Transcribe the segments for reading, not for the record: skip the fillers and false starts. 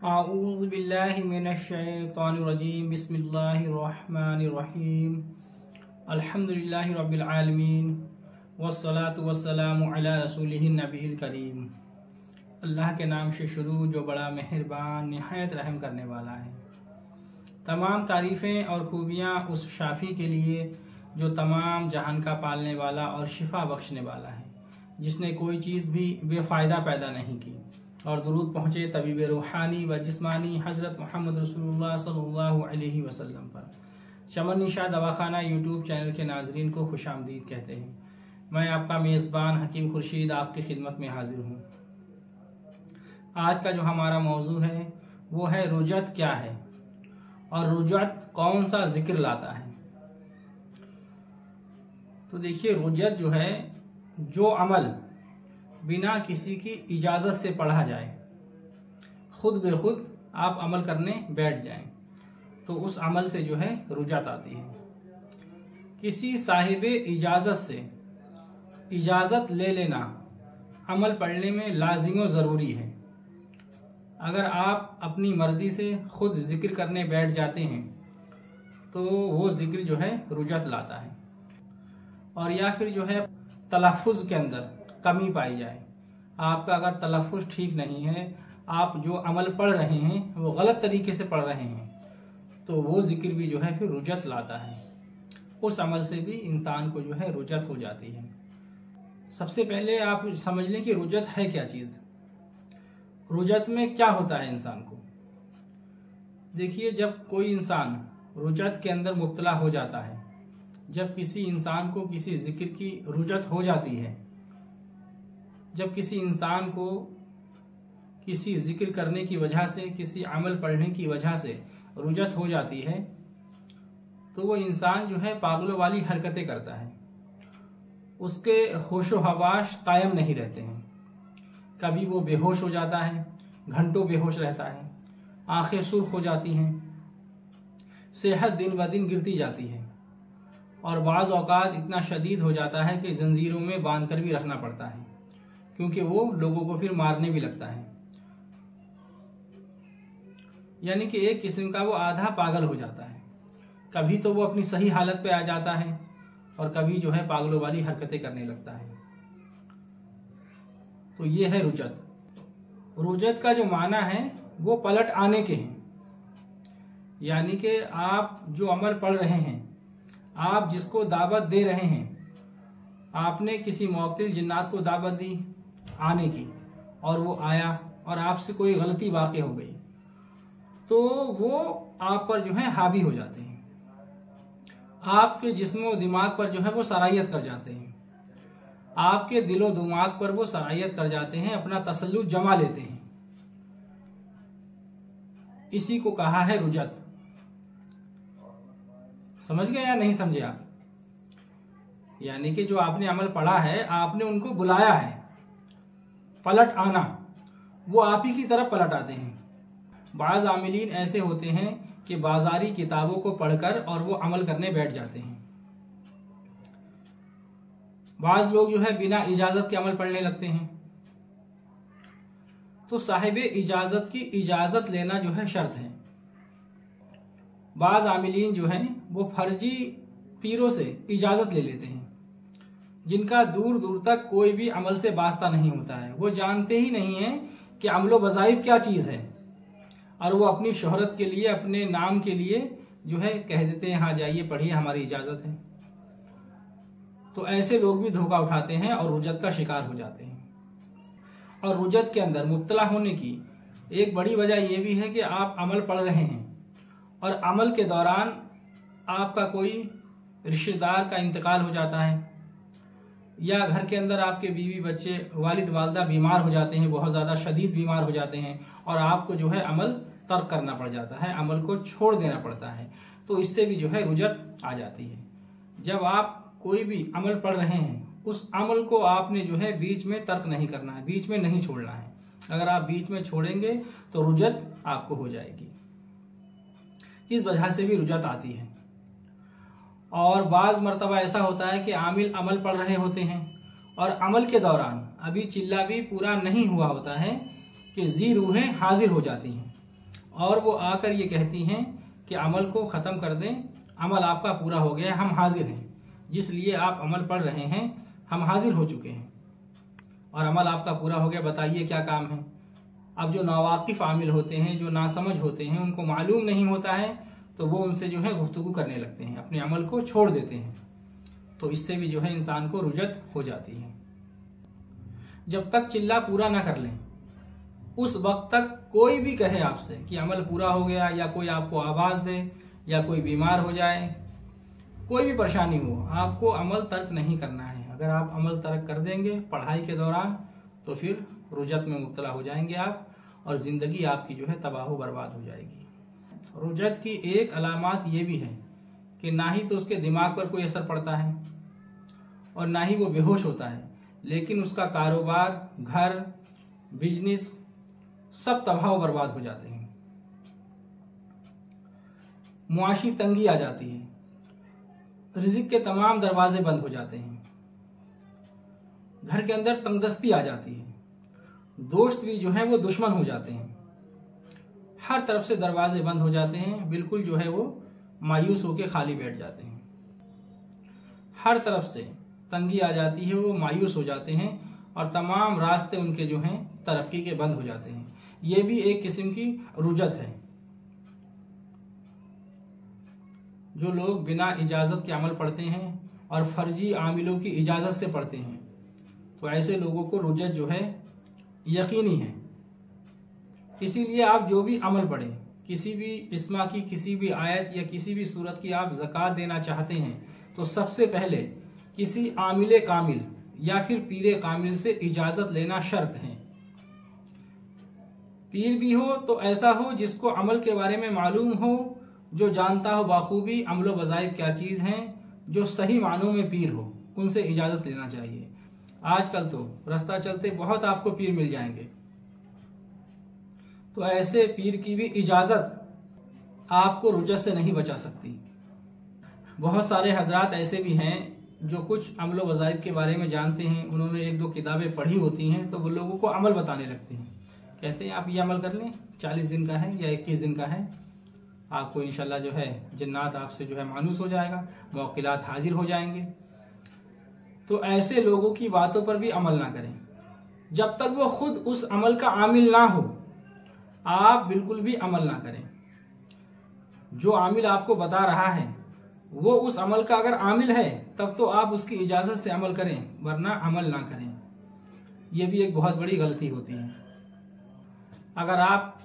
अऊज़ु बिल्लाहि मिनश्शैतानिर्रजीम बिस्मिल्लाहिर्रहमानिर्रहीम अल्हम्दुलिल्लाहि रब्बिल आलमीन वस्सलातु वस्सलामु अला रसूलिहिन नबील करीम। अल्लाह के नाम से शुरू जो बड़ा मेहरबान निहायत रहम करने वाला है। तमाम तारीफ़ें और खूबियाँ उस शाफ़ी के लिए जो तमाम जहान का पालने वाला और शिफा बख्शने वाला है, जिसने कोई चीज़ भी बेफ़ायदा पैदा नहीं की। और दुरूद पहुँचे तबीब रूहानी व जिस्मानी हज़रत मोहम्मद रसूलुल्लाह सल्लल्लाहु अलैहि वसल्लम पर। चमन निशा दवाखाना यूट्यूब चैनल के नाजरीन को खुशामदीद कहते हैं। मैं आपका मेज़बान हकीम खुर्शीद आपकी खिदमत में हाजिर हूँ। आज का जो हमारा मौजू है वो है रुजत क्या है और रुजत कौन सा जिक्र लाता है। तो देखिए, रुजत जो है, जो अमल बिना किसी की इजाज़त से पढ़ा जाए, खुद बेखुद आप अमल करने बैठ जाएं, तो उस अमल से जो है रुजत आती है। किसी साहिब इजाज़त से इजाज़त ले लेना अमल पढ़ने में लाजिम व ज़रूरी है। अगर आप अपनी मर्ज़ी से खुद जिक्र करने बैठ जाते हैं तो वो जिक्र जो है रुजत लाता है। और या फिर जो है तलफ़ुज़ के अंदर कमी पाई जाए, आपका अगर तलफ़ुज़ ठीक नहीं है, आप जो अमल पढ़ रहे हैं वो गलत तरीके से पढ़ रहे हैं, तो वो जिक्र भी जो है फिर रुजत लाता है। उस अमल से भी इंसान को जो है रुजत हो जाती है। सबसे पहले आप समझ लें कि रुजत है क्या चीज़, रुजत में क्या होता है इंसान को। देखिए, जब कोई इंसान रुजत के अंदर मुब्तला हो जाता है, जब किसी इंसान को किसी जिक्र की रुजत हो जाती है, जब किसी इंसान को किसी जिक्र करने की वजह से, किसी अमल पढ़ने की वजह से रुजत हो जाती है, तो वो इंसान जो है पागलों वाली हरकतें करता है। उसके होशो हवास कायम नहीं रहते हैं। कभी वो बेहोश हो जाता है, घंटों बेहोश रहता है, आंखें सुर्ख हो जाती हैं, सेहत दिन ब दिन गिरती जाती है, और बाज़ औक़ात इतना शदीद हो जाता है कि जंजीरों में बांध कर भी रखना पड़ता है, क्योंकि वो लोगों को फिर मारने भी लगता है। यानी कि एक किस्म का वो आधा पागल हो जाता है। कभी तो वो अपनी सही हालत पे आ जाता है और कभी जो है पागलों वाली हरकतें करने लगता है। तो ये है रुजत। रुजत का जो माना है वो पलट आने के हैं। यानी कि आप जो अमल पढ़ रहे हैं, आप जिसको दावत दे रहे हैं, आपने किसी मौकिल जिन्नात को दावत दी आने की, और वो आया और आपसे कोई गलती वाक़ई हो गई, तो वो आप पर जो है हावी हो जाते हैं। आपके जिस्म और दिमाग पर जो है वो सरायत कर जाते हैं, आपके दिलो दिमाग पर वो सरायत कर जाते हैं, अपना तसल्लुत जमा लेते हैं। इसी को कहा है रुजत। समझ गए या नहीं समझे आप? यानी कि जो आपने अमल पढ़ा है, आपने उनको बुलाया है, पलट आना, वो आप ही की तरफ पलट आते हैं। बाज़ आमिलीन ऐसे होते हैं कि बाजारी किताबों को पढ़कर और वो अमल करने बैठ जाते हैं। बाज़ लोग जो है बिना इजाज़त के अमल पढ़ने लगते हैं। तो साहिब इजाज़त की इजाज़त लेना जो है शर्त है। बाज़ आमिलीन जो हैं वो फर्जी पीरों से इजाज़त ले लेते हैं, जिनका दूर दूर तक कोई भी अमल से वास्ता नहीं होता है। वो जानते ही नहीं है कि अमलो वज़ाइफ क्या चीज़ है, और वो अपनी शोहरत के लिए, अपने नाम के लिए जो है कह देते हैं, हाँ जाइए पढ़िए, हमारी इजाज़त है। तो ऐसे लोग भी धोखा उठाते हैं और रुजत का शिकार हो जाते हैं। और रुजत के अंदर मुब्तला होने की एक बड़ी वजह यह भी है कि आप अमल पढ़ रहे हैं और अमल के दौरान आपका कोई रिश्तेदार का इंतकाल हो जाता है, या घर के अंदर आपके बीवी बच्चे, वालिद वालदा बीमार हो जाते हैं, बहुत ज़्यादा शदीद बीमार हो जाते हैं, और आपको जो है अमल तर्क करना पड़ जाता है, अमल को छोड़ देना पड़ता है। तो इससे भी जो है रुजत आ जाती है। जब आप कोई भी अमल पढ़ रहे हैं, उस अमल को आपने जो है बीच में तर्क नहीं करना है, बीच में नहीं छोड़ना है। अगर आप बीच में छोड़ेंगे तो रुजत आपको हो जाएगी। इस वजह से भी रुजत आती है। और बाज़ मरतबा ऐसा होता है कि आमिल अमल पढ़ रहे होते हैं और अमल के दौरान अभी चिल्ला भी पूरा नहीं हुआ होता है कि जी रूहें हाजिर हो जाती हैं और वो आकर ये कहती हैं कि अमल को ख़त्म कर दें, अमल आपका पूरा हो गया, हम हाजिर हैं, जिस लिए आप अमल पढ़ रहे हैं हम हाजिर हो चुके हैं और अमल आपका पूरा हो गया, बताइए क्या काम है। अब जो नावाकिफ आमिल होते हैं, जो नासमझ होते हैं, उनको मालूम नहीं होता है, तो वो उनसे जो है गुफ्तगू करने लगते हैं, अपने अमल को छोड़ देते हैं। तो इससे भी जो है इंसान को रुजत हो जाती है। जब तक चिल्ला पूरा ना कर लें, उस वक्त तक कोई भी कहे आपसे कि अमल पूरा हो गया, या कोई आपको आवाज दे, या कोई बीमार हो जाए, कोई भी परेशानी हो, आपको अमल तर्क नहीं करना है। अगर आप अमल तर्क कर देंगे पढ़ाई के दौरान, तो फिर रुजत में मुब्तला हो जाएंगे आप, और जिंदगी आपकी जो है तबाह बर्बाद हो जाएगी। रुजत की एक अलामत ये भी है कि ना ही तो उसके दिमाग पर कोई असर पड़ता है और ना ही वो बेहोश होता है, लेकिन उसका कारोबार, घर, बिजनेस सब तबाह बर्बाद हो जाते हैं। मुआशी तंगी आ जाती है, रिज़्क़ के तमाम दरवाजे बंद हो जाते हैं, घर के अंदर तंगदस्ती आ जाती है, दोस्त भी जो है वो दुश्मन हो जाते हैं, हर तरफ से दरवाजे बंद हो जाते हैं, बिल्कुल जो है वो मायूस होकर खाली बैठ जाते हैं। हर तरफ से तंगी आ जाती है, वो मायूस हो जाते हैं और तमाम रास्ते उनके जो हैं तरक्की के बंद हो जाते हैं। ये भी एक किस्म की रुजत है। जो लोग बिना इजाजत के अमल पढ़ते हैं और फर्जी आमिलों की इजाजत से पढ़ते हैं, तो ऐसे लोगों को रुजत जो है यकीनी है। इसीलिए आप जो भी अमल पढ़ें, किसी भी इस्मा की किसी भी आयत या किसी भी सूरत की आप ज़कात देना चाहते हैं, तो सबसे पहले किसी आमिल कामिल या फिर पीर कामिल से इजाजत लेना शर्त है। पीर भी हो तो ऐसा हो जिसको अमल के बारे में मालूम हो, जो जानता हो बाखूबी अमलो वज़ाइफ क्या चीज़ हैं, जो सही मानों में पीर हो, उनसे इजाज़त लेना चाहिए। आजकल तो रास्ता चलते बहुत आपको पीर मिल जाएंगे, तो ऐसे पीर की भी इजाज़त आपको रुजत से नहीं बचा सकती। बहुत सारे हजरात ऐसे भी हैं जो कुछ अमलो वज़ाइफ के बारे में जानते हैं, उन्होंने एक दो किताबें पढ़ी होती हैं, तो वो लोगों को अमल बताने लगते हैं। कहते हैं आप ये अमल कर लें, 40 दिन का है या 21 दिन का है, आपको इंशाल्लाह जो है जन्नात आपसे जो है मानूस हो जाएगा, मौकिलात हाजिर हो जाएंगे। तो ऐसे लोगों की बातों पर भी अमल ना करें। जब तक वो खुद उस अमल का आमिल ना हो, आप बिल्कुल भी अमल ना करें। जो आमिल आपको बता रहा है वो उस अमल का अगर आमिल है, तब तो आप उसकी इजाज़त से अमल करें, वरना अमल ना करें। ये भी एक बहुत बड़ी गलती होती है। अगर आप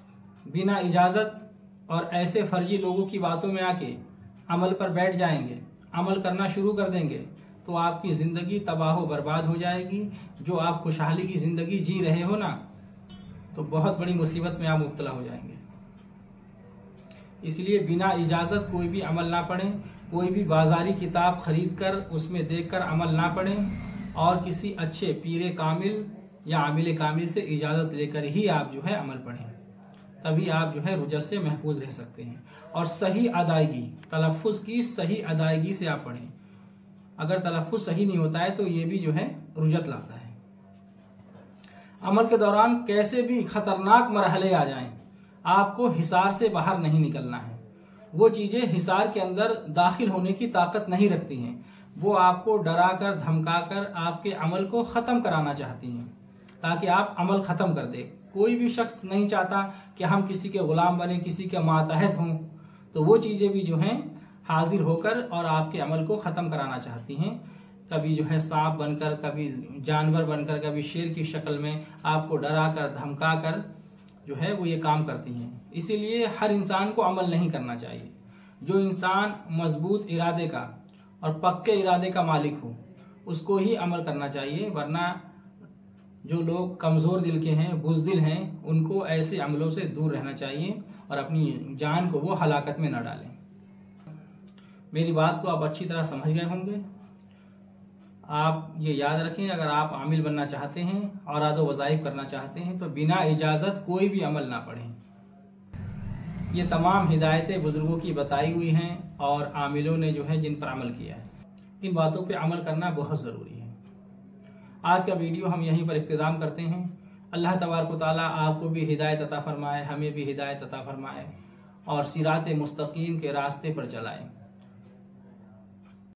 बिना इजाज़त और ऐसे फर्जी लोगों की बातों में आके अमल पर बैठ जाएंगे, अमल करना शुरू कर देंगे, तो आपकी ज़िंदगी तबाह बर्बाद हो जाएगी। जो आप खुशहाली की ज़िंदगी जी रहे हो ना, तो बहुत बड़ी मुसीबत में आप मुब्तला हो जाएंगे। इसलिए बिना इजाज़त कोई भी अमल ना पढ़ें, कोई भी बाजारी किताब खरीद कर उसमें देखकर अमल ना पढ़ें, और किसी अच्छे पीर कामिल या आमिल कामिल से इजाज़त लेकर ही आप जो है अमल पढ़ें। तभी आप जो है रुजत से महफूज रह सकते हैं। और सही अदायगी, तलफ़ुज़ की सही अदायगी से आप पढ़ें। अगर तलफ़ुज़ सही नहीं होता है तो ये भी जो है रुजत लाता है। अमल के दौरान कैसे भी खतरनाक मरहले आ जाएं, आपको हिसार से बाहर नहीं निकलना है। वो चीज़ें हिसार के अंदर दाखिल होने की ताकत नहीं रखती हैं। वो आपको डरा कर धमका कर आपके अमल को ख़त्म कराना चाहती हैं, ताकि आप अमल ख़त्म कर दे। कोई भी शख्स नहीं चाहता कि हम किसी के गुलाम बने, किसी के मातहत हों। तो वो चीज़ें भी जो हैं हाजिर होकर और आपके अमल को ख़त्म कराना चाहती हैं। कभी जो है सांप बनकर, कभी जानवर बनकर, कभी शेर की शक्ल में आपको डरा कर धमका कर जो है वो ये काम करती हैं। इसीलिए हर इंसान को अमल नहीं करना चाहिए। जो इंसान मजबूत इरादे का और पक्के इरादे का मालिक हो, उसको ही अमल करना चाहिए, वरना जो लोग कमज़ोर दिल के हैं, बुज़दिल हैं, उनको ऐसे अमलों से दूर रहना चाहिए और अपनी जान को वो हलाकत में न डालें। मेरी बात को आप अच्छी तरह समझ गए होंगे। आप ये याद रखें, अगर आप आमिल बनना चाहते हैं और आदो वज़ाइफ करना चाहते हैं, तो बिना इजाज़त कोई भी अमल ना पढ़ें। ये तमाम हिदायतें बुज़ुर्गों की बताई हुई हैं और आमिलों ने जो है जिन पर अमल किया है। इन बातों पे अमल करना बहुत ज़रूरी है। आज का वीडियो हम यहीं पर इख्तिताम करते हैं। अल्लाह तबारक व तआला आपको भी हिदायत अता फरमाए, हमें भी हिदायत अता फरमाए और सिरात मुस्तकीम के रास्ते पर चलाए।